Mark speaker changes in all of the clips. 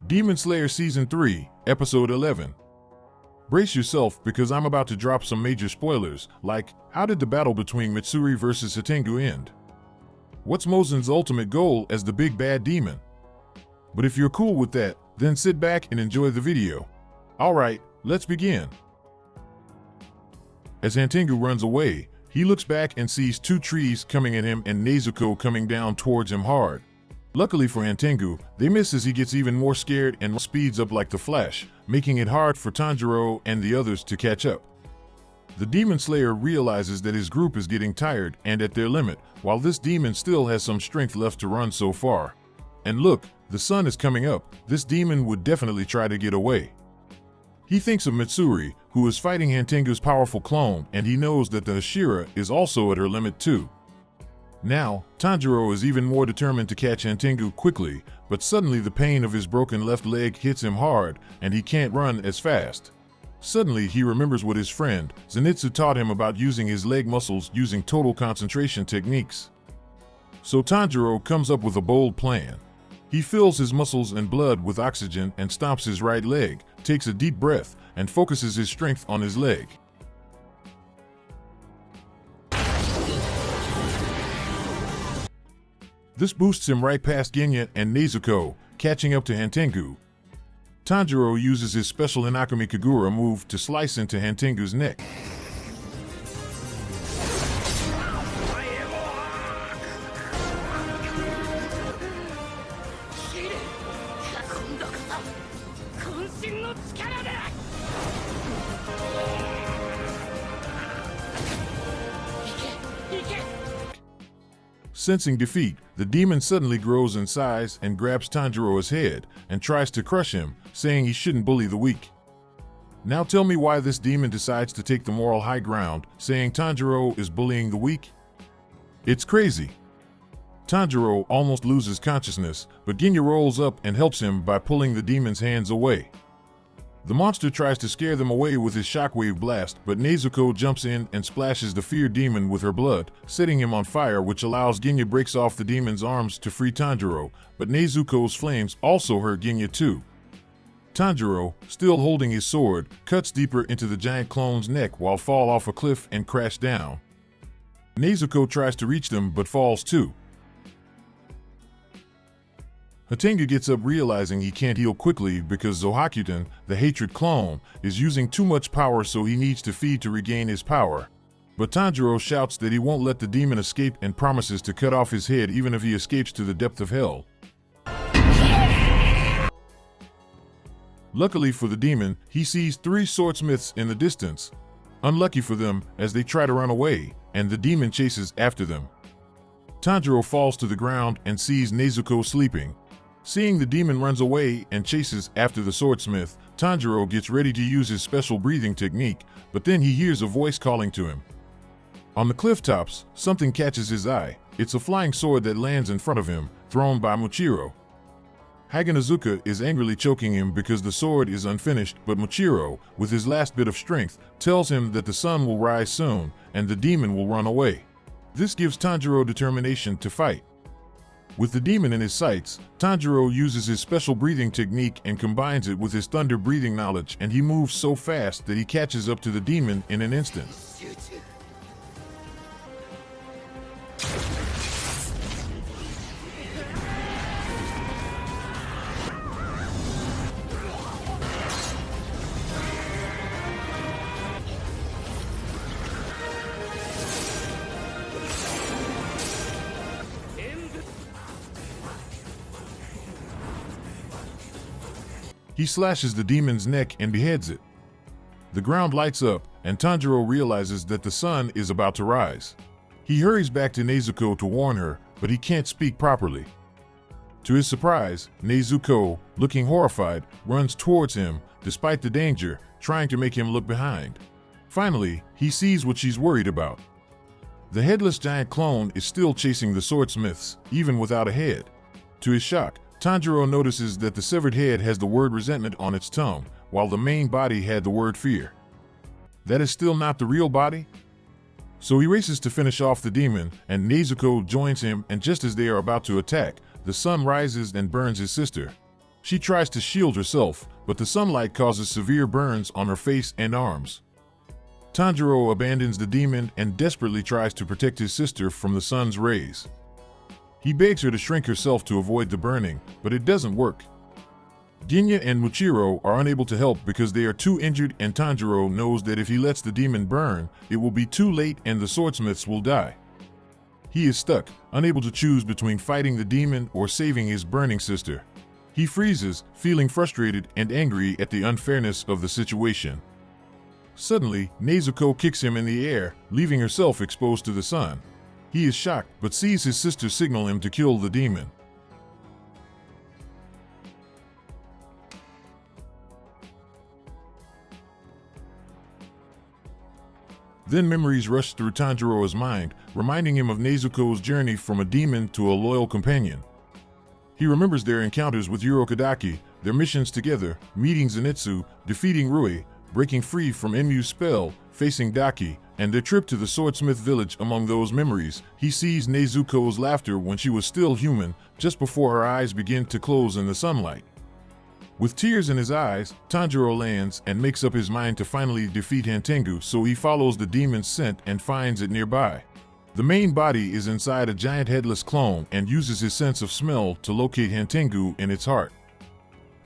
Speaker 1: Demon Slayer Season 3, Episode 11. Brace yourself because I'm about to drop some major spoilers, like, how did the battle between Mitsuri versus Hantengu end? What's Muzan's ultimate goal as the big bad demon? But if you're cool with that, then sit back and enjoy the video. Alright, let's begin. As Hantengu runs away, he looks back and sees two trees coming at him and Nezuko coming down towards him hard. Luckily for Hantengu, they miss as he gets even more scared and speeds up like the Flash, making it hard for Tanjiro and the others to catch up. The Demon Slayer realizes that his group is getting tired and at their limit, while this demon still has some strength left to run so far. And look, the sun is coming up, this demon would definitely try to get away. He thinks of Mitsuri, who is fighting Hantengu's powerful clone, and he knows that the Hashira is also at her limit too. Now, Tanjiro is even more determined to catch Hantengu quickly, but suddenly the pain of his broken left leg hits him hard, and he can't run as fast. Suddenly he remembers what his friend, Zenitsu, taught him about using his leg muscles using total concentration techniques. So Tanjiro comes up with a bold plan. He fills his muscles and blood with oxygen and stomps his right leg, takes a deep breath, and focuses his strength on his leg. This boosts him right past Genya and Nezuko, catching up to Hantengu. Tanjiro uses his special Inakami Kagura move to slice into Hantengu's neck. Sensing defeat, the demon suddenly grows in size and grabs Tanjiro's head and tries to crush him, saying he shouldn't bully the weak. Now tell me why this demon decides to take the moral high ground, saying Tanjiro is bullying the weak? It's crazy. Tanjiro almost loses consciousness, but Genya rolls up and helps him by pulling the demon's hands away. The monster tries to scare them away with his shockwave blast, but Nezuko jumps in and splashes the feared demon with her blood, setting him on fire, which allows Genya breaks off the demon's arms to free Tanjiro, but Nezuko's flames also hurt Genya too. Tanjiro, still holding his sword, cuts deeper into the giant clone's neck while fall off a cliff and crash down. Nezuko tries to reach them but falls too. Hantengu gets up realizing he can't heal quickly because Zohakuten, the hatred clone, is using too much power, so he needs to feed to regain his power. But Tanjiro shouts that he won't let the demon escape and promises to cut off his head even if he escapes to the depth of hell. Luckily for the demon, he sees three swordsmiths in the distance. Unlucky for them, as they try to run away, and the demon chases after them. Tanjiro falls to the ground and sees Nezuko sleeping. Seeing the demon runs away and chases after the swordsmith, Tanjiro gets ready to use his special breathing technique, but then he hears a voice calling to him. On the cliff tops, something catches his eye. It's a flying sword that lands in front of him, thrown by Mochiro. Haganazuka is angrily choking him because the sword is unfinished, but Mochiro, with his last bit of strength, tells him that the sun will rise soon and the demon will run away. This gives Tanjiro determination to fight. With the demon in his sights, Tanjiro uses his special breathing technique and combines it with his thunder breathing knowledge, and he moves so fast that he catches up to the demon in an instant. He slashes the demon's neck and beheads it. The ground lights up, and Tanjiro realizes that the sun is about to rise. He hurries back to Nezuko to warn her, but he can't speak properly. To his surprise, Nezuko, looking horrified, runs towards him, despite the danger, trying to make him look behind. Finally, he sees what she's worried about. The headless giant clone is still chasing the swordsmiths, even without a head. To his shock, Tanjiro notices that the severed head has the word resentment on its tongue, while the main body had the word fear. That is still not the real body? So he races to finish off the demon, and Nezuko joins him, and just as they are about to attack, the sun rises and burns his sister. She tries to shield herself, but the sunlight causes severe burns on her face and arms. Tanjiro abandons the demon and desperately tries to protect his sister from the sun's rays. He begs her to shrink herself to avoid the burning, but it doesn't work. Genya and Muchiro are unable to help because they are too injured, and Tanjiro knows that if he lets the demon burn, it will be too late and the swordsmiths will die. He is stuck, unable to choose between fighting the demon or saving his burning sister. He freezes, feeling frustrated and angry at the unfairness of the situation. Suddenly, Nezuko kicks him in the air, leaving herself exposed to the sun. He is shocked, but sees his sister signal him to kill the demon. Then memories rush through Tanjiro's mind, reminding him of Nezuko's journey from a demon to a loyal companion. He remembers their encounters with Yokatta, their missions together, meeting Zenitsu, defeating Rui, breaking free from Emu's spell, facing Daki, and their trip to the Swordsmith village. Among those memories, he sees Nezuko's laughter when she was still human, just before her eyes begin to close in the sunlight. With tears in his eyes, Tanjiro lands and makes up his mind to finally defeat Hantengu, so he follows the demon's scent and finds it nearby. The main body is inside a giant headless clone and uses his sense of smell to locate Hantengu in its heart.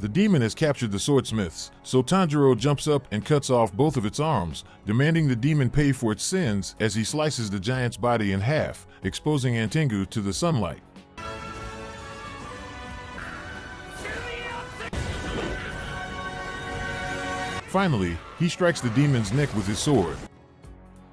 Speaker 1: The demon has captured the swordsmiths, so Tanjiro jumps up and cuts off both of its arms, demanding the demon pay for its sins as he slices the giant's body in half, exposing Hantengu to the sunlight. Finally, he strikes the demon's neck with his sword.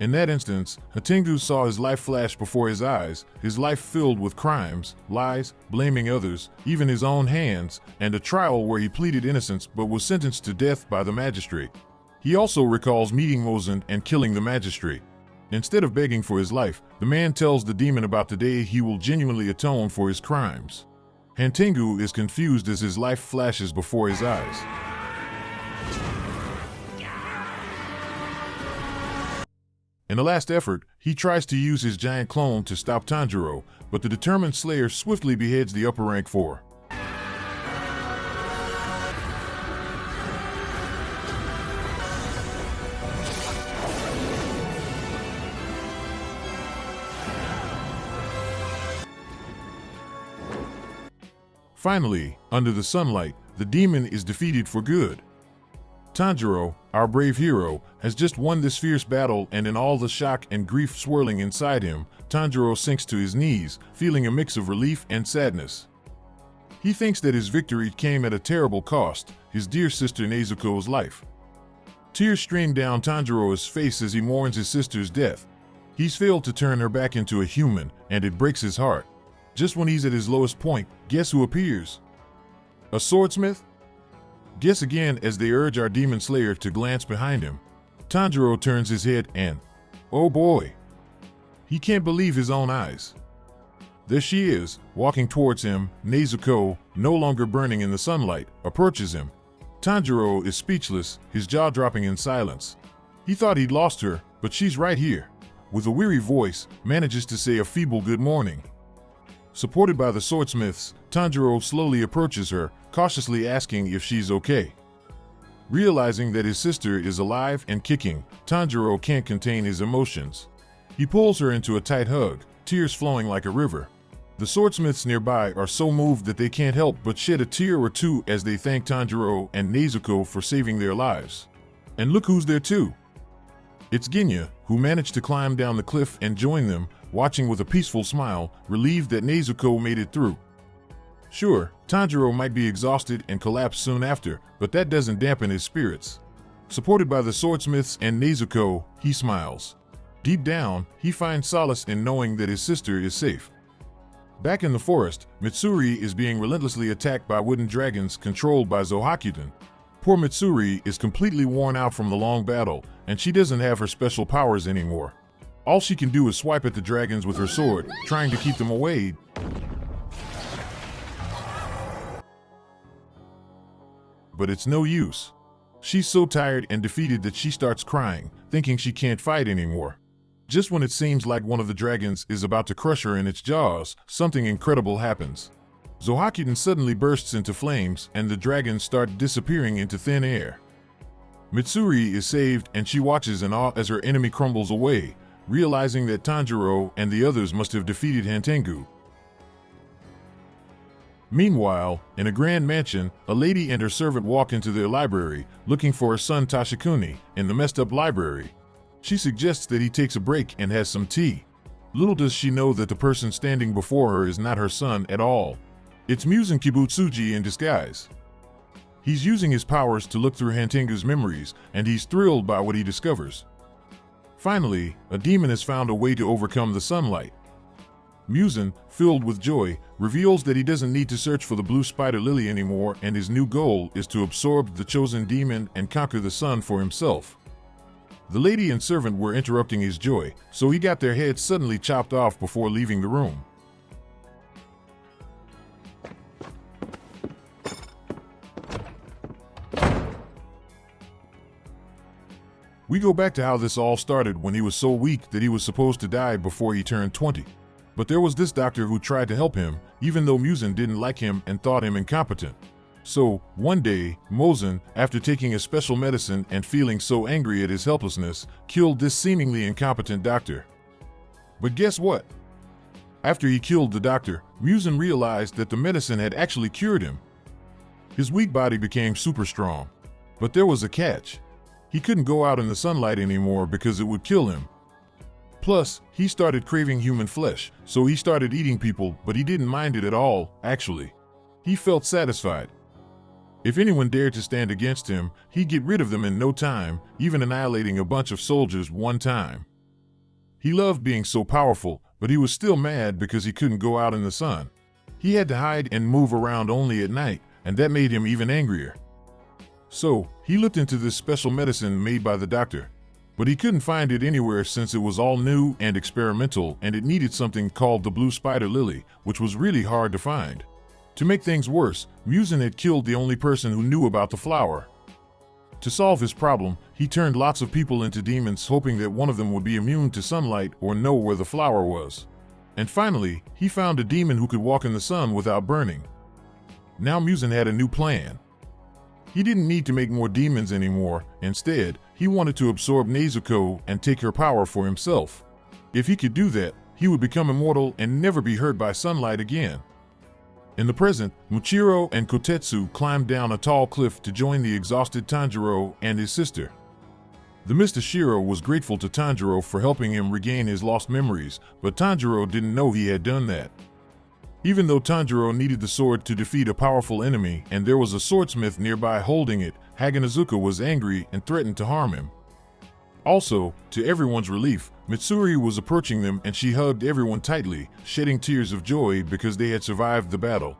Speaker 1: In that instance, Hantengu saw his life flash before his eyes, his life filled with crimes, lies, blaming others, even his own hands, and a trial where he pleaded innocence but was sentenced to death by the magistrate. He also recalls meeting Muzan and killing the magistrate. Instead of begging for his life, the man tells the demon about the day he will genuinely atone for his crimes. Hantengu is confused as his life flashes before his eyes. In a last effort, he tries to use his giant clone to stop Tanjiro, but the determined Slayer swiftly beheads the upper rank 4. Finally, under the sunlight, the demon is defeated for good. Tanjiro, our brave hero, has just won this fierce battle, and in all the shock and grief swirling inside him, Tanjiro sinks to his knees, feeling a mix of relief and sadness. He thinks that his victory came at a terrible cost, his dear sister Nezuko's life. Tears stream down Tanjiro's face as he mourns his sister's death. He's failed to turn her back into a human, and it breaks his heart. Just when he's at his lowest point, guess who appears? A swordsmith? Guess again as they urge our demon slayer to glance behind him. Tanjiro turns his head and, oh boy! He can't believe his own eyes. There she is, walking towards him. Nezuko, no longer burning in the sunlight, approaches him. Tanjiro is speechless, his jaw dropping in silence. He thought he'd lost her, but she's right here. With a weary voice, manages to say a feeble good morning. Supported by the swordsmiths, Tanjiro slowly approaches her, cautiously asking if she's okay. Realizing that his sister is alive and kicking, Tanjiro can't contain his emotions. He pulls her into a tight hug, tears flowing like a river. The swordsmiths nearby are so moved that they can't help but shed a tear or two as they thank Tanjiro and Nezuko for saving their lives. And look who's there too. It's Genya, who managed to climb down the cliff and join them, watching with a peaceful smile, relieved that Nezuko made it through. Sure, Tanjiro might be exhausted and collapse soon after, but that doesn't dampen his spirits. Supported by the swordsmiths and Nezuko, he smiles. Deep down, he finds solace in knowing that his sister is safe. Back in the forest, Mitsuri is being relentlessly attacked by wooden dragons controlled by Zohakuten. Poor Mitsuri is completely worn out from the long battle, and she doesn't have her special powers anymore. All she can do is swipe at the dragons with her sword, trying to keep them away. But it's no use. She's so tired and defeated that she starts crying, thinking she can't fight anymore. Just when it seems like one of the dragons is about to crush her in its jaws, something incredible happens. Zohakuten suddenly bursts into flames and the dragons start disappearing into thin air. Mitsuri is saved and she watches in awe as her enemy crumbles away, realizing that Tanjiro and the others must have defeated Hantengu. Meanwhile, in a grand mansion, a lady and her servant walk into their library, looking for her son Tashikuni in the messed up library. She suggests that he takes a break and has some tea. Little does she know that the person standing before her is not her son at all. It's Muzan Kibutsuji in disguise. He's using his powers to look through Hantengu's memories, and he's thrilled by what he discovers. Finally, a demon has found a way to overcome the sunlight. Muzan, filled with joy, reveals that he doesn't need to search for the blue spider lily anymore, and his new goal is to absorb the chosen demon and conquer the sun for himself. The lady and servant were interrupting his joy, so he got their heads suddenly chopped off before leaving the room. We go back to how this all started when he was so weak that he was supposed to die before he turned 20. But there was this doctor who tried to help him, even though Muzan didn't like him and thought him incompetent. So, one day, Muzan, after taking a special medicine and feeling so angry at his helplessness, killed this seemingly incompetent doctor. But guess what? After he killed the doctor, Muzan realized that the medicine had actually cured him. His weak body became super strong. But there was a catch. He couldn't go out in the sunlight anymore because it would kill him. Plus, he started craving human flesh, so he started eating people, but he didn't mind it at all, actually. He felt satisfied. If anyone dared to stand against him, he'd get rid of them in no time, even annihilating a bunch of soldiers one time. He loved being so powerful, but he was still mad because he couldn't go out in the sun. He had to hide and move around only at night, and that made him even angrier. So, he looked into this special medicine made by the doctor. But he couldn't find it anywhere since it was all new and experimental, and it needed something called the blue spider lily, which was really hard to find. To make things worse, Muzan had killed the only person who knew about the flower. To solve his problem, he turned lots of people into demons, hoping that one of them would be immune to sunlight or know where the flower was. And finally, he found a demon who could walk in the sun without burning. Now Muzan had a new plan. He didn't need to make more demons anymore. Instead, he wanted to absorb Nezuko and take her power for himself. If he could do that, he would become immortal and never be hurt by sunlight again. In the present, Muchiro and Kotetsu climbed down a tall cliff to join the exhausted Tanjiro and his sister. The Mr. Shiro was grateful to Tanjiro for helping him regain his lost memories, but Tanjiro didn't know he had done that. Even though Tanjiro needed the sword to defeat a powerful enemy and there was a swordsmith nearby holding it, Haganezuka was angry and threatened to harm him. Also, to everyone's relief, Mitsuri was approaching them and she hugged everyone tightly, shedding tears of joy because they had survived the battle.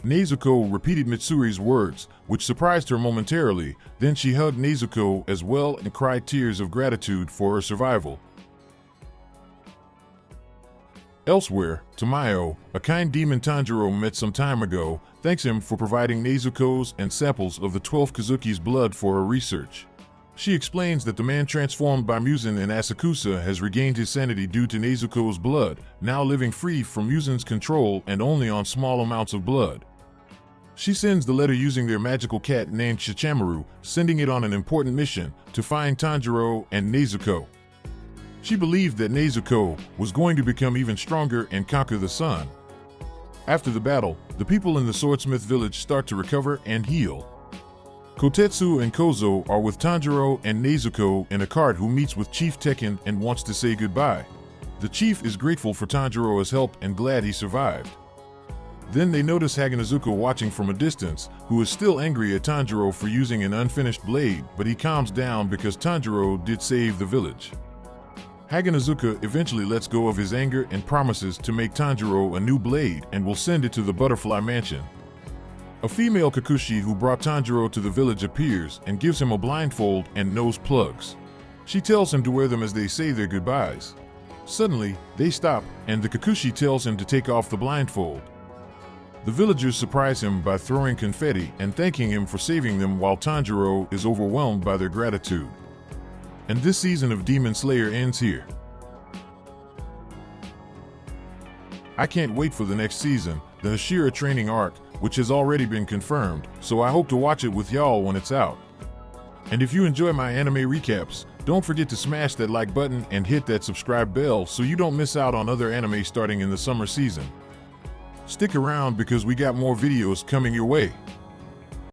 Speaker 1: Nezuko repeated Mitsuri's words, which surprised her momentarily, then she hugged Nezuko as well and cried tears of gratitude for her survival. Elsewhere, Tamayo, a kind demon Tanjiro met some time ago, thanks him for providing Nezuko's and samples of the 12 Kazuki's blood for her research. She explains that the man transformed by Muzan in Asakusa has regained his sanity due to Nezuko's blood, now living free from Muzan's control and only on small amounts of blood. She sends the letter using their magical cat named Shichamaru, sending it on an important mission to find Tanjiro and Nezuko. She believed that Nezuko was going to become even stronger and conquer the sun. After the battle, the people in the Swordsmith village start to recover and heal. Kotetsu and Kozo are with Tanjiro and Nezuko in a cart who meets with Chief Tekken and wants to say goodbye. The chief is grateful for Tanjiro's help and glad he survived. Then they notice Haganezuka watching from a distance, who is still angry at Tanjiro for using an unfinished blade, but he calms down because Tanjiro did save the village. Haganezuka eventually lets go of his anger and promises to make Tanjiro a new blade and will send it to the Butterfly Mansion. A female Kakushi who brought Tanjiro to the village appears and gives him a blindfold and nose plugs. She tells him to wear them as they say their goodbyes. Suddenly, they stop, and the Kakushi tells him to take off the blindfold. The villagers surprise him by throwing confetti and thanking him for saving them while Tanjiro is overwhelmed by their gratitude. And this season of Demon Slayer ends here. I can't wait for the next season, the Hashira training arc, which has already been confirmed, so I hope to watch it with y'all when it's out. And if you enjoy my anime recaps, don't forget to smash that like button and hit that subscribe bell so you don't miss out on other anime starting in the summer season. Stick around because we got more videos coming your way.